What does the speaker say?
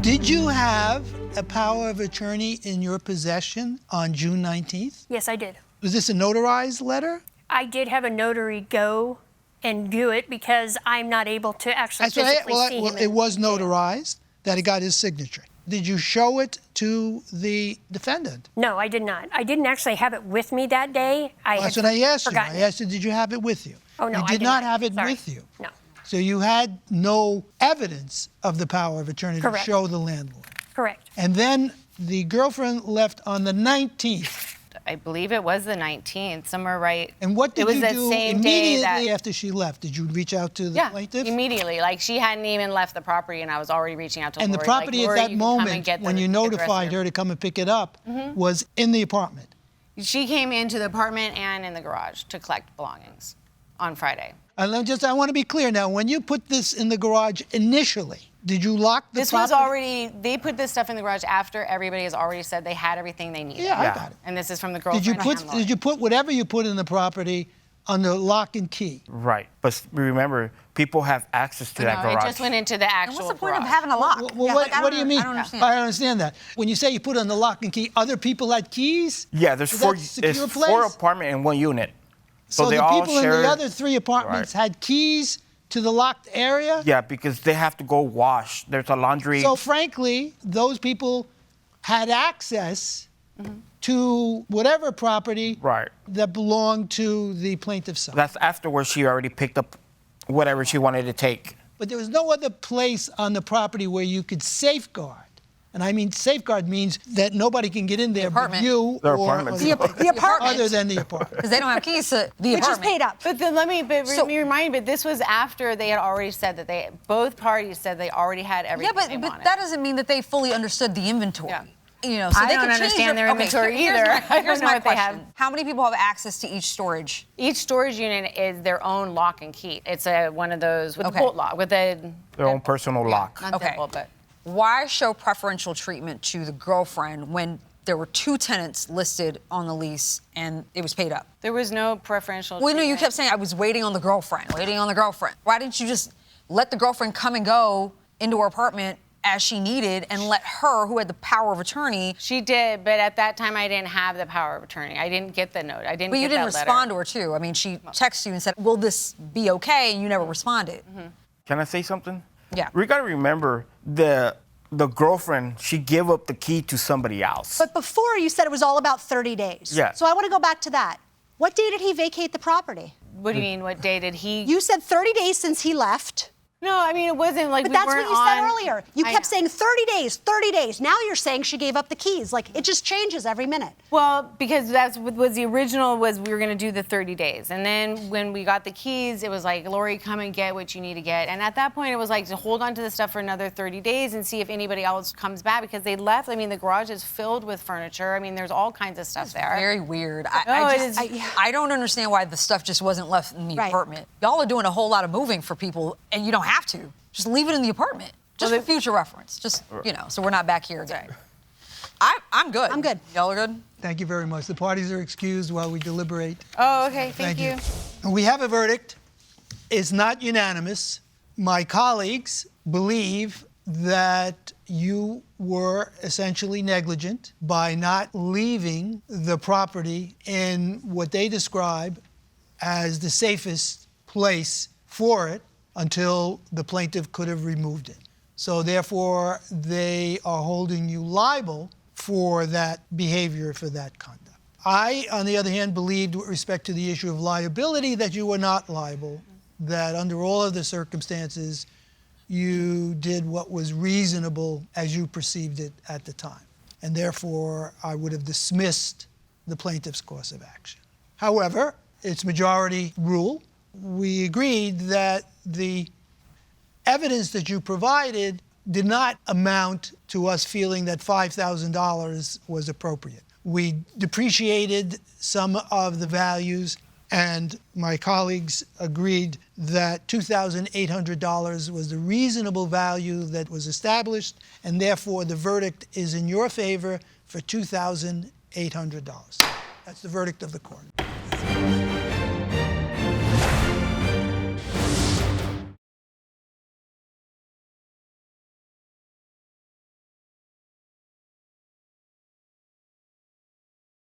Did you have a power of attorney in your possession on June 19th? Yes, I did. Was this a notarized letter? I did have a notary go and view it because I'm not able to actually physically see him. It was notarized, that he got his signature. Did you show it to the defendant? No, I did not. I didn't actually have it with me that day. That's what I asked you. I asked you, did you have it with you? Oh, no, You I did did not not. have it Sorry. with you. No. So you had no evidence of the power of attorney Correct. to show the landlord. Correct. And then the girlfriend left on the 19th. I believe it was the 19th, somewhere right. And what did it was you the do same day immediately that, after she left? Did you reach out to the plaintiff? immediately. Like, she hadn't even left the property, and I was already reaching out to And Lori. the property like, at Lori, that you can come and moment, get when you get the rest notified of her to come and pick it up, was in the apartment. She came into the apartment and in the garage to collect belongings on Friday. And I want to be clear now. When you put this in the garage initially, did you lock the This property? was already, they put this stuff in the garage after everybody has already said they had everything they needed. Yeah, I got it. And this is from the girlfriend Did you put whatever you put in the property under lock and key? Right, but remember, people have access to that garage. It just went into the actual And what's the point garage. of having a lock? Well, what do you mean? I don't understand. I don't understand that. When you say you put on the lock and key, other people had keys? Yeah, there's Is four. that a secure It's place? 4 apartments in 1 unit. So they the all people in share. the other 3 apartments had keys to the locked area? Yeah, because they have to go wash. There's a laundry. So frankly, those people had access to whatever property that belonged to the plaintiff's son. That's afterwards she already picked up whatever she wanted to take. But there was no other place on the property where you could safeguard. And I mean, safeguard means that nobody can get in there but apartment. you Their or apartment. The apartment. other than the apartment. Because they don't have keys to the Which is apartment. paid up. But then let me remind you, but this was after they had already said that both parties said they already had everything Yeah, they but wanted. that doesn't mean that they fully understood the inventory. Yeah. You know, so I they don't could change understand their inventory here's either. my- I don't Here's know my what they have. question. How many people have access to each storage? Each storage unit is their own lock and key. It's one of those with a Okay. bolt lock, with a... Their own personal lock. Not Okay. deadbolt, but... Why show preferential treatment to the girlfriend when there were 2 tenants listed on the lease and it was paid up? There was no preferential Well, no, you treatment. kept saying I was waiting on the girlfriend, waiting on the girlfriend. Why didn't you just let the girlfriend come and go into her apartment as she needed and let her, who had the power of attorney... She did, but at that time I didn't have the power of attorney. I didn't get the note. I didn't But get you didn't that letter. respond to her, too. I mean, she texted you and said, will this be okay? And you never responded. Can I say something? Yeah. We gotta remember the girlfriend, she gave up the key to somebody else. But before you said it was all about 30 days. Yeah. So I want to go back to that. What day did he vacate the property? What do you mean, what day did he... You said 30 days since he left. No, I mean, it wasn't like But we that's weren't what you said on- earlier. You I kept know. saying 30 days, 30 days. Now you're saying she gave up the keys. Like, it just changes every minute. Well, because that's what was the original was we were going to do the 30 days. And then when we got the keys, it was like, Lori, come and get what you need to get. And at that point, it was like to hold on to the stuff for another 30 days and see if anybody else comes back because they left. I mean, the garage is filled with furniture. I mean, there's all kinds of stuff there. Very weird. it I don't understand why the stuff just wasn't left in the apartment. Y'all are doing a whole lot of moving for people, and you don't have to. Just leave it in the apartment. Just for future reference. Just, you know, so we're not back here again. I'm good. I'm good. Y'all are good? Thank you very much. The parties are excused while we deliberate. Oh, okay. Thank you. We have a verdict. It's not unanimous. My colleagues believe that you were essentially negligent by not leaving the property in what they describe as the safest place for it until the plaintiff could have removed it. So therefore, they are holding you liable for that behavior, for that conduct. I, on the other hand, believed with respect to the issue of liability that you were not liable, that under all of the circumstances, you did what was reasonable as you perceived it at the time. And therefore, I would have dismissed the plaintiff's cause of action. However, it's majority rule. We agreed that the evidence that you provided did not amount to us feeling that $5,000 was appropriate. We depreciated some of the values, and my colleagues agreed that $2,800 was the reasonable value that was established, and therefore the verdict is in your favor for $2,800. That's the verdict of the court.